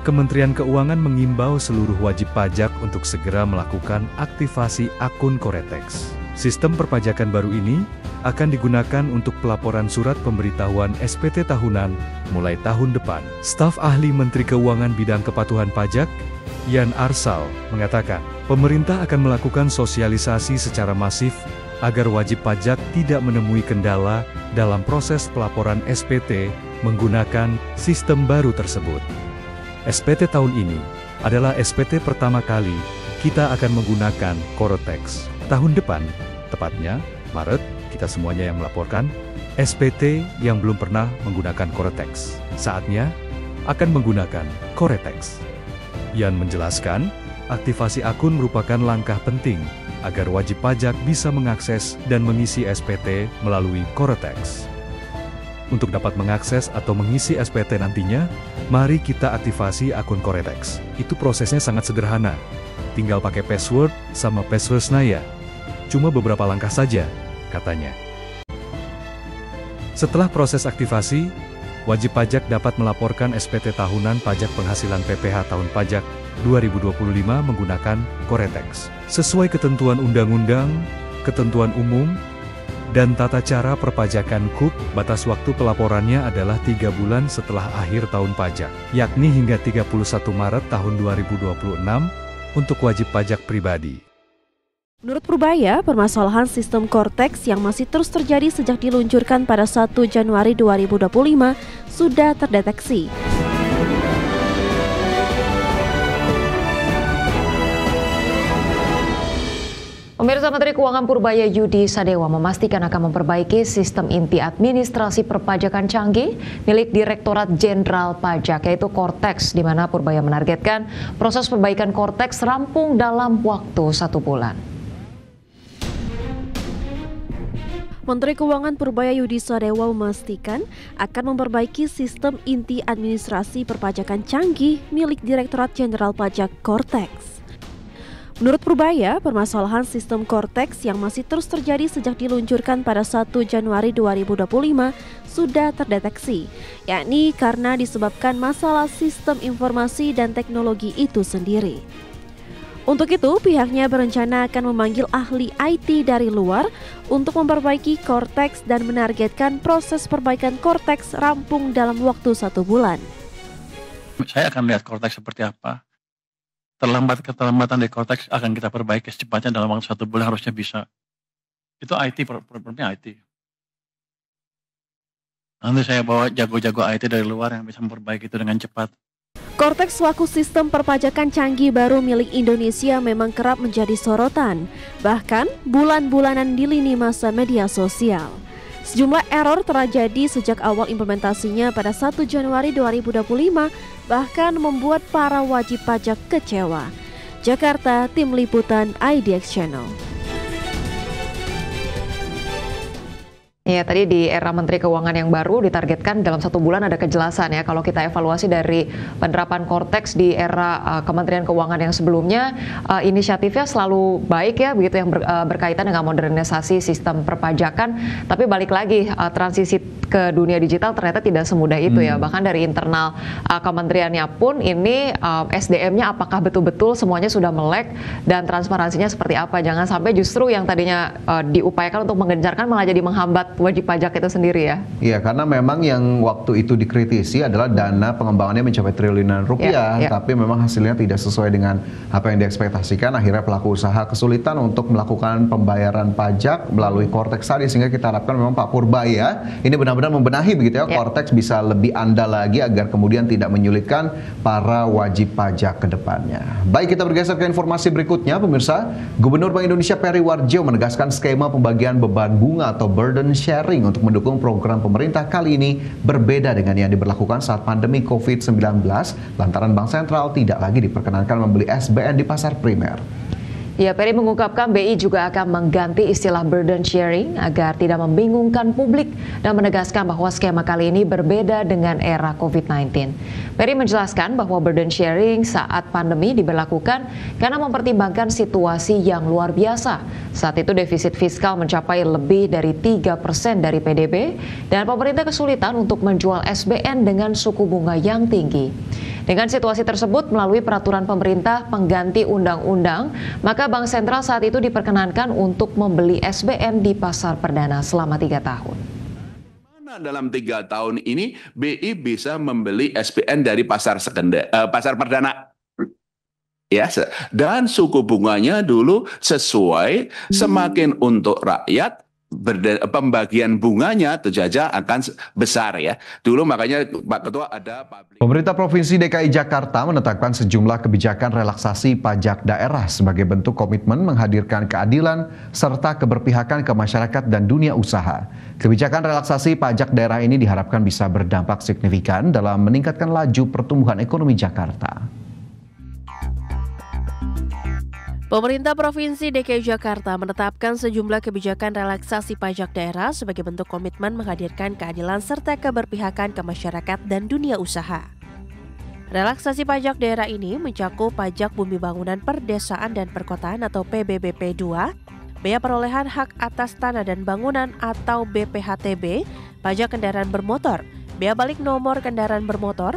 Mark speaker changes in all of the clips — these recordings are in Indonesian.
Speaker 1: Kementerian Keuangan mengimbau seluruh wajib pajak untuk segera melakukan aktivasi akun Koretex. Sistem perpajakan baru ini akan digunakan untuk pelaporan surat pemberitahuan SPT tahunan mulai tahun depan. Staf ahli Menteri Keuangan bidang kepatuhan pajak, Yan Arsal, mengatakan, pemerintah akan melakukan sosialisasi secara masif agar wajib pajak tidak menemui kendala dalam proses pelaporan SPT menggunakan sistem baru tersebut. SPT tahun ini adalah SPT pertama kali kita akan menggunakan Koretex. Tahun depan, tepatnya Maret, kita semuanya yang melaporkan SPT yang belum pernah menggunakan Koretex. Saatnya akan menggunakan Koretex. Yan menjelaskan, aktivasi akun merupakan langkah penting agar wajib pajak bisa mengakses dan mengisi SPT melalui Koretex. Untuk dapat mengakses atau mengisi SPT nantinya, mari kita aktivasi akun Koretex. Itu prosesnya sangat sederhana. Tinggal pakai password sama password Naya. Cuma beberapa langkah saja, katanya. Setelah proses aktivasi, wajib pajak dapat melaporkan SPT tahunan pajak penghasilan PPh tahun pajak 2025 menggunakan Koretex. Sesuai ketentuan undang-undang, ketentuan umum, dan tata cara perpajakan KUP, batas waktu pelaporannya adalah 3 bulan setelah akhir tahun pajak, yakni hingga 31 Maret tahun 2026 untuk wajib pajak pribadi.
Speaker 2: Menurut Purbaya, permasalahan sistem Koretex yang masih terus terjadi sejak diluncurkan pada 1 Januari 2025 sudah terdeteksi.
Speaker 3: Pemirsa, Menteri Keuangan Purbaya Yudi Sadewa memastikan akan memperbaiki sistem inti administrasi perpajakan canggih milik Direktorat Jenderal Pajak, yaitu Koretex, di mana Purbaya menargetkan proses perbaikan Koretex rampung dalam waktu 1 bulan.
Speaker 2: Menteri Keuangan Purbaya Yudi Sadewa memastikan akan memperbaiki sistem inti administrasi perpajakan canggih milik Direktorat Jenderal Pajak Koretex. Menurut Purbaya, permasalahan sistem Koretex yang masih terus terjadi sejak diluncurkan pada 1 Januari 2025 sudah terdeteksi, yakni karena disebabkan masalah sistem informasi dan teknologi itu sendiri. Untuk itu, pihaknya berencana akan memanggil ahli IT dari luar untuk memperbaiki Koretex dan menargetkan proses perbaikan Koretex rampung dalam waktu 1 bulan.
Speaker 4: Saya akan lihat Koretex seperti apa. Keterlambatan di Koretex akan kita perbaiki secepatnya dalam waktu 1 bulan, harusnya bisa. Itu IT, problemnya IT. Nanti saya bawa jago-jago IT dari luar yang bisa memperbaiki itu dengan cepat.
Speaker 2: Koretex selaku sistem perpajakan canggih baru milik Indonesia memang kerap menjadi sorotan, bahkan bulan-bulanan di lini masa media sosial. Sejumlah error terjadi sejak awal implementasinya pada 1 Januari 2025, bahkan membuat para wajib pajak kecewa. Jakarta, Tim Liputan IDX Channel.
Speaker 3: Ya, tadi di era Menteri Keuangan yang baru ditargetkan dalam 1 bulan ada kejelasan ya. Kalau kita evaluasi dari penerapan Koretex di era Kementerian Keuangan yang sebelumnya, inisiatifnya selalu baik ya, begitu yang berkaitan dengan modernisasi sistem perpajakan. Tapi balik lagi, transisi ke dunia digital ternyata tidak semudah itu ya. Bahkan dari internal kementeriannya pun ini SDM-nya apakah betul-betul semuanya sudah melek dan transparansinya seperti apa. Jangan sampai justru yang tadinya diupayakan untuk menggencarkan malah jadi menghambat wajib pajak itu sendiri ya.
Speaker 5: Iya, karena memang yang waktu itu dikritisi adalah dana pengembangannya mencapai triliunan rupiah, tapi memang hasilnya tidak sesuai dengan apa yang diekspektasikan. Akhirnya pelaku usaha kesulitan untuk melakukan pembayaran pajak melalui Koretex tadi, sehingga kita harapkan memang Pak Purbaya ini benar-benar membenahi begitu ya, Koretex bisa lebih andal lagi agar kemudian tidak menyulitkan para wajib pajak ke depannya. Baik, kita bergeser ke informasi berikutnya, pemirsa. Gubernur Bank Indonesia Peri Warjio menegaskan skema pembagian beban bunga atau burden sharing untuk mendukung program pemerintah kali ini berbeda dengan yang diberlakukan saat pandemi COVID-19 lantaran Bank Sentral tidak lagi diperkenankan membeli SBN di pasar primer.
Speaker 3: Ya, Peri mengungkapkan BI juga akan mengganti istilah burden sharing agar tidak membingungkan publik dan menegaskan bahwa skema kali ini berbeda dengan era COVID-19. Peri menjelaskan bahwa burden sharing saat pandemi diberlakukan karena mempertimbangkan situasi yang luar biasa. Saat itu defisit fiskal mencapai lebih dari 3% dari PDB dan pemerintah kesulitan untuk menjual SBN dengan suku bunga yang tinggi. Dengan situasi tersebut, melalui peraturan pemerintah pengganti undang-undang, maka Bank Sentral saat itu diperkenankan untuk membeli SBN di pasar perdana selama 3 tahun.
Speaker 6: Dalam 3 tahun ini, BI bisa membeli SBN dari pasar perdana. Ya, dan suku bunganya dulu sesuai, semakin untuk rakyat, pembagian bunganya terjaga akan besar ya. Dulu makanya Pak Ketua ada
Speaker 5: Pemerintah Provinsi DKI Jakarta menetapkan sejumlah kebijakan relaksasi pajak daerah sebagai bentuk komitmen menghadirkan keadilan serta keberpihakan ke masyarakat dan dunia usaha. Kebijakan relaksasi pajak daerah ini diharapkan bisa berdampak signifikan dalam meningkatkan laju pertumbuhan ekonomi Jakarta.
Speaker 2: Pemerintah Provinsi DKI Jakarta menetapkan sejumlah kebijakan relaksasi pajak daerah sebagai bentuk komitmen menghadirkan keadilan serta keberpihakan ke masyarakat dan dunia usaha. Relaksasi pajak daerah ini mencakup pajak bumi bangunan perdesaan dan perkotaan atau PBBP 2, bea perolehan hak atas tanah dan bangunan atau BPHTB, pajak kendaraan bermotor, bea balik nomor kendaraan bermotor,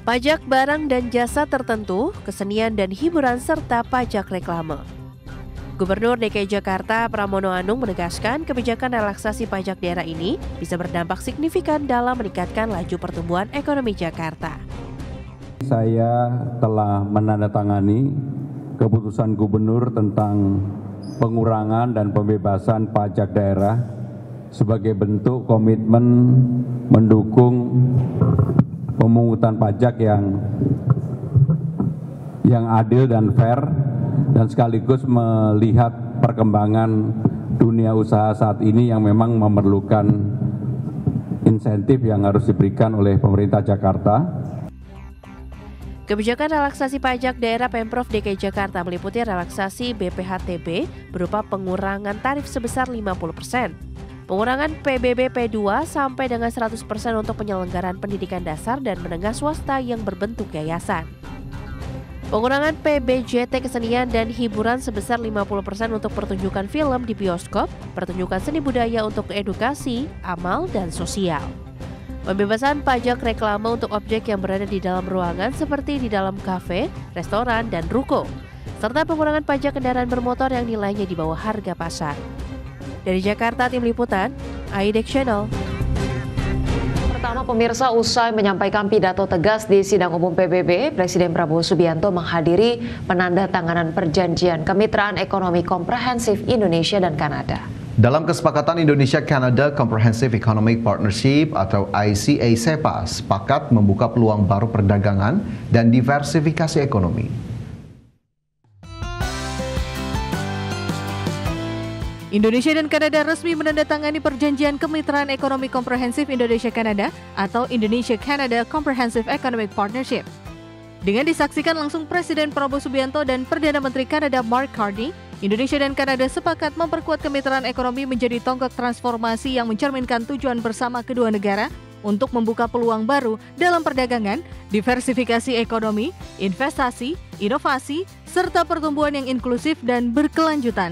Speaker 2: pajak barang dan jasa tertentu, kesenian dan hiburan, serta pajak reklame. Gubernur DKI Jakarta Pramono Anung menegaskan kebijakan relaksasi pajak daerah ini bisa berdampak signifikan dalam meningkatkan laju pertumbuhan ekonomi Jakarta.
Speaker 7: Saya telah menandatangani keputusan gubernur tentang pengurangan dan pembebasan pajak daerah sebagai bentuk komitmen mendukung pemungutan pajak yang adil dan fair dan sekaligus melihat perkembangan dunia usaha saat ini yang memang memerlukan insentif yang harus diberikan oleh pemerintah Jakarta.
Speaker 2: Kebijakan relaksasi pajak daerah Pemprov DKI Jakarta meliputi relaksasi BPHTB berupa pengurangan tarif sebesar 50%. Pengurangan PBBP 2 sampai dengan 100% untuk penyelenggaraan pendidikan dasar dan menengah swasta yang berbentuk yayasan. Pengurangan PBJT kesenian dan hiburan sebesar 50% untuk pertunjukan film di bioskop, pertunjukan seni budaya untuk edukasi, amal, dan sosial. Pembebasan pajak reklame untuk objek yang berada di dalam ruangan seperti di dalam kafe, restoran, dan ruko, serta pengurangan pajak kendaraan bermotor yang nilainya di bawah harga pasar. Dari Jakarta, Tim Liputan, AIDEX Channel.
Speaker 3: Pertama, pemirsa, usai menyampaikan pidato tegas di sidang umum PBB, Presiden Prabowo Subianto menghadiri penandatanganan perjanjian kemitraan ekonomi komprehensif Indonesia dan Kanada.
Speaker 5: Dalam kesepakatan Indonesia-Canada Comprehensive Economic Partnership atau ICA-CEPA sepakat membuka peluang baru perdagangan dan diversifikasi ekonomi.
Speaker 8: Indonesia dan Kanada resmi menandatangani perjanjian kemitraan ekonomi komprehensif Indonesia-Kanada atau Indonesia-Canada Comprehensive Economic Partnership. Dengan disaksikan langsung Presiden Prabowo Subianto dan Perdana Menteri Kanada Mark Carney, Indonesia dan Kanada sepakat memperkuat kemitraan ekonomi menjadi tonggak transformasi yang mencerminkan tujuan bersama kedua negara untuk membuka peluang baru dalam perdagangan, diversifikasi ekonomi, investasi, inovasi, serta pertumbuhan yang inklusif dan berkelanjutan.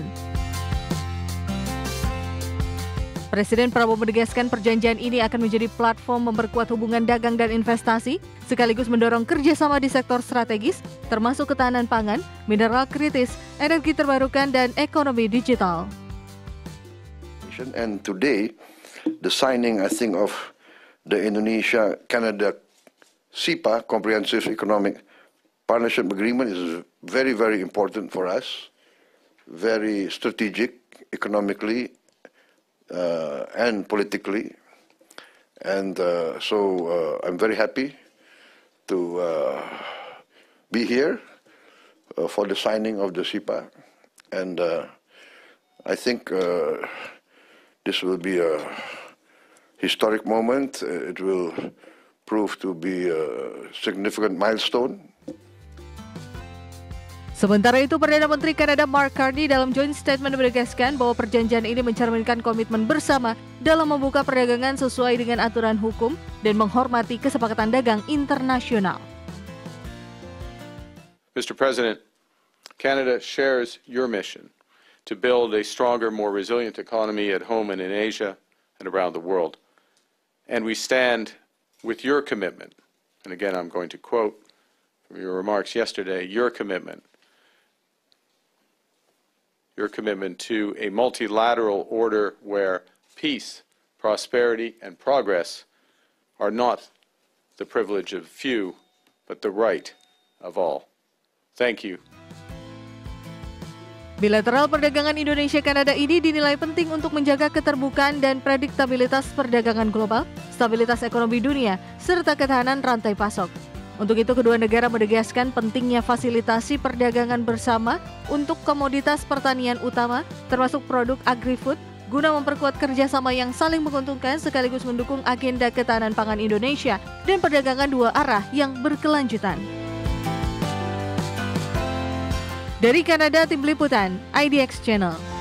Speaker 8: Presiden Prabowo menegaskan perjanjian ini akan menjadi platform memperkuat hubungan dagang dan investasi, sekaligus mendorong kerjasama di sektor strategis, termasuk ketahanan pangan, mineral kritis, energi terbarukan, dan ekonomi digital.
Speaker 9: And today, the signing, I think, of the Indonesia-Canada CEPA, Comprehensive Economic Partnership Agreement, is very, very important for us, very strategic economically, and politically, and so I'm very happy to be here for the signing of the CEPA, and I think this will be a historic moment. It will prove to be a significant milestone.
Speaker 8: Sementara itu, Perdana Menteri Kanada Mark Carney dalam joint statement menegaskan bahwa perjanjian ini mencerminkan komitmen bersama dalam membuka perdagangan sesuai dengan aturan hukum dan menghormati kesepakatan dagang internasional.
Speaker 10: Mr. President, Canada shares your mission to build a stronger, more resilient economy at home and in Asia and around the world. And we stand with your commitment, and again I'm going to quote from your remarks yesterday, your commitment to a multilateral order where peace, prosperity, and progress are not the privilege of few, but the right of all. Thank you.
Speaker 8: Bilateral perdagangan Indonesia-Kanada ini dinilai penting untuk menjaga keterbukaan dan prediktabilitas perdagangan global, stabilitas ekonomi dunia, serta ketahanan rantai pasok. Untuk itu, kedua negara menegaskan pentingnya fasilitasi perdagangan bersama untuk komoditas pertanian utama, termasuk produk agri-food, guna memperkuat kerjasama yang saling menguntungkan sekaligus mendukung agenda ketahanan pangan Indonesia dan perdagangan dua arah yang berkelanjutan. Dari Kanada, Tim Liputan, IDX Channel.